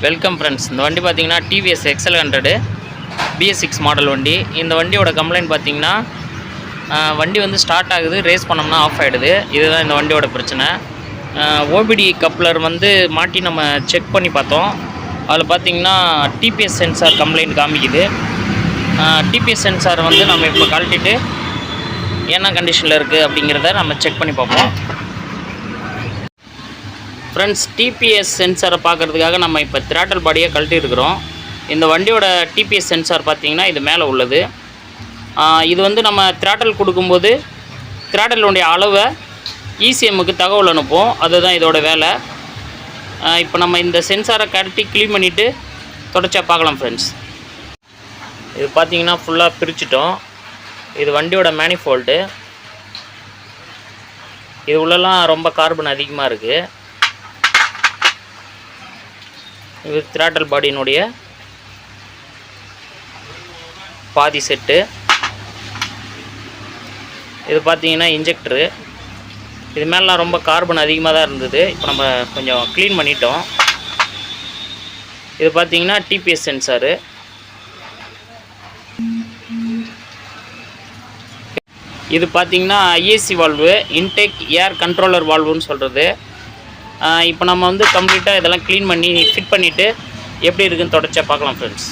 Welcome friends. இந்த வண்டி பார்த்தீங்கன்னா TVS XL 100 BS6 மாடல் வண்டி. இந்த வண்டியோட கம்ப்ளைண்ட் பார்த்தீங்கன்னா வண்டி வந்து ஸ்டார்ட் ஆகுது, ரேஸ் பண்ணோம்னா ஆஃப் ஆகிடுது. இதுதான் இந்த வண்டியோட பிரச்சனை. OBD கப்ளர் வந்து மாட்டி நம்ம செக் பண்ணி பார்த்தோம். அதில் பார்த்தீங்கன்னா TPS சென்சார் கம்ப்ளைண்ட் காமிக்குது. TPS சென்சார் வந்து நம்ம இப்போ கழட்டிட்டு என்ன கண்டிஷனில் இருக்குது அப்படிங்கிறத நம்ம செக் பண்ணி பார்ப்போம். ஃப்ரெண்ட்ஸ், TPS சென்சாரை பார்க்குறதுக்காக நம்ம இப்போ த்ராட்டல் பாடியை கழட்டியிருக்கிறோம். இந்த வண்டியோட TPS சென்சார் பார்த்திங்கன்னா இது மேலே உள்ளது. இது வந்து நம்ம த்ராட்டல் கொடுக்கும்போது த்ராட்டலுடைய அளவை ECMக்கு தகவல் அனுப்போம். அதுதான் இதோட வேலை. இப்போ நம்ம இந்த சென்சாரை கழட்டி க்ளீன் பண்ணிவிட்டு தொடர்ச்சியாக பார்க்கலாம் ஃப்ரெண்ட்ஸ். இது பார்த்திங்கன்னா ஃபுல்லாக பிரிச்சுட்டோம். இது வண்டியோட மேனிஃபோல்டு. இது உள்ளலாம் ரொம்ப கார்பன் அதிகமாக இருக்குது. இது த்ராட்டல் பாடியினுடைய பாதி செட்டு. இது பார்த்தீங்கன்னா இன்ஜெக்டரு. இது மேலாம் ரொம்ப கார்பன் அதிகமாக தான் இருந்தது. இப்போ நம்ம கொஞ்சம் க்ளீன் பண்ணிட்டோம். இது பார்த்தீங்கன்னா TPS சென்சாரு. இது பார்த்தீங்கன்னா IAC வால்வு, இன்டேக் ஏர் கண்ட்ரோலர் வால்வுன்னு சொல்கிறது. இப்போ நம்ம வந்து கம்ப்ளீட்டாக இதெல்லாம் க்ளீன் பண்ணி ஃபிட் பண்ணிவிட்டு எப்படி இருக்குன்னு தொடர்ச்சியாக பார்க்கலாம் ஃப்ரெண்ட்ஸ்.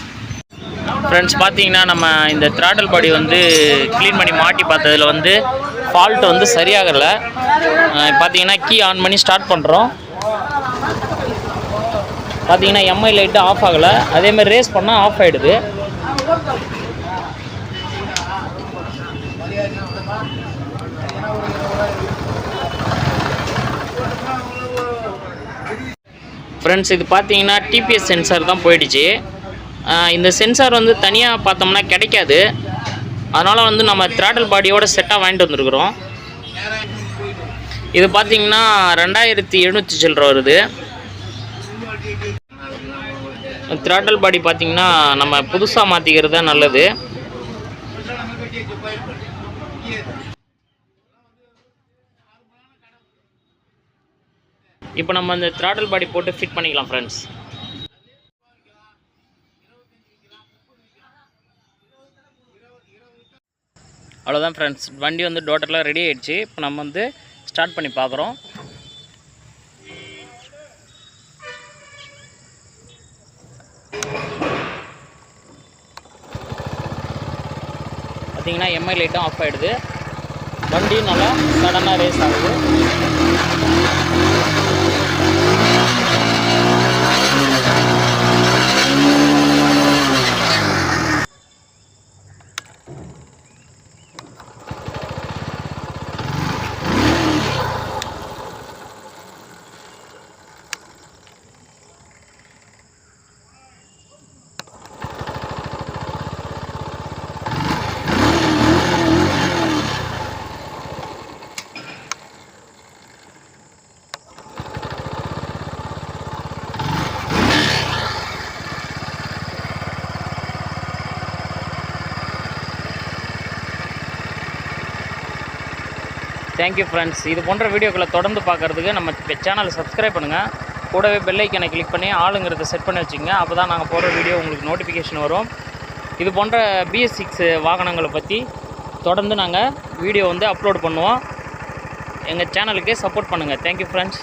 பார்த்தீங்கன்னா நம்ம இந்த த்ராட்டல் பாடி வந்து க்ளீன் பண்ணி மாட்டி பார்த்ததில் வந்து ஃபால்ட் வந்து சரியாகலை. பார்த்தீங்கன்னா கீ ஆன் பண்ணி ஸ்டார்ட் பண்ணுறோம். பார்த்தீங்கன்னா MI லைட்டு ஆஃப் ஆகலை. அதேமாதிரி ரேஸ் பண்ணால் ஆஃப் ஆகிடுது. ஃப்ரெண்ட்ஸ், இது பார்த்தீங்கன்னா TPS சென்சார் தான் போயிடுச்சு. இந்த சென்சார் வந்து தனியாக பார்த்தோம்னா கிடைக்காது. அதனால் வந்து நம்ம த்ராட்டல் பாடியோட செட்டாக வாங்கிட்டு வந்துருக்குறோம். இது பார்த்தீங்கன்னா 2700 சில்லற வருது. த்ராட்டல் பாடி பார்த்தீங்கன்னா நம்ம புதுசாக மாற்றிக்கிறது தான் நல்லது. இப்போ நம்ம அந்த த்ராட்டல் பாடி போட்டு ஃபிட் பண்ணிக்கலாம் ஃப்ரெண்ட்ஸ். அவ்வளோதான் ஃப்ரெண்ட்ஸ், வண்டி வந்து டோட்டலாக ரெடி ஆகிடுச்சு. இப்போ நம்ம வந்து ஸ்டார்ட் பண்ணி பார்க்குறோம். பார்த்தீங்கன்னா MI லைட்டும் ஆஃப் ஆகிடுது. வண்டியும் நல்லா சடனாக ரேஸ் ஆகுது. Thank you friends. இது போன்ற வீடியோக்களை தொடர்ந்து பார்க்குறதுக்கு நம்ம சேனலை சப்ஸ்கிரைப் பண்ணுங்கள். கூடவே பெல் ஐக்கனை கிளிக் பண்ணி ஆளுங்கிறத செட் பண்ணி வச்சுங்க. அப்போ தான் நாங்கள் போடுற வீடியோ உங்களுக்கு நோட்டிஃபிகேஷன் வரும். இது போன்ற BS6 வாகனங்களை பற்றி தொடர்ந்து நாங்கள் வீடியோ வந்து அப்லோட் பண்ணுவோம். எங்கள் சேனலுக்கு சப்போர்ட் பண்ணுங்கள். Thank you friends.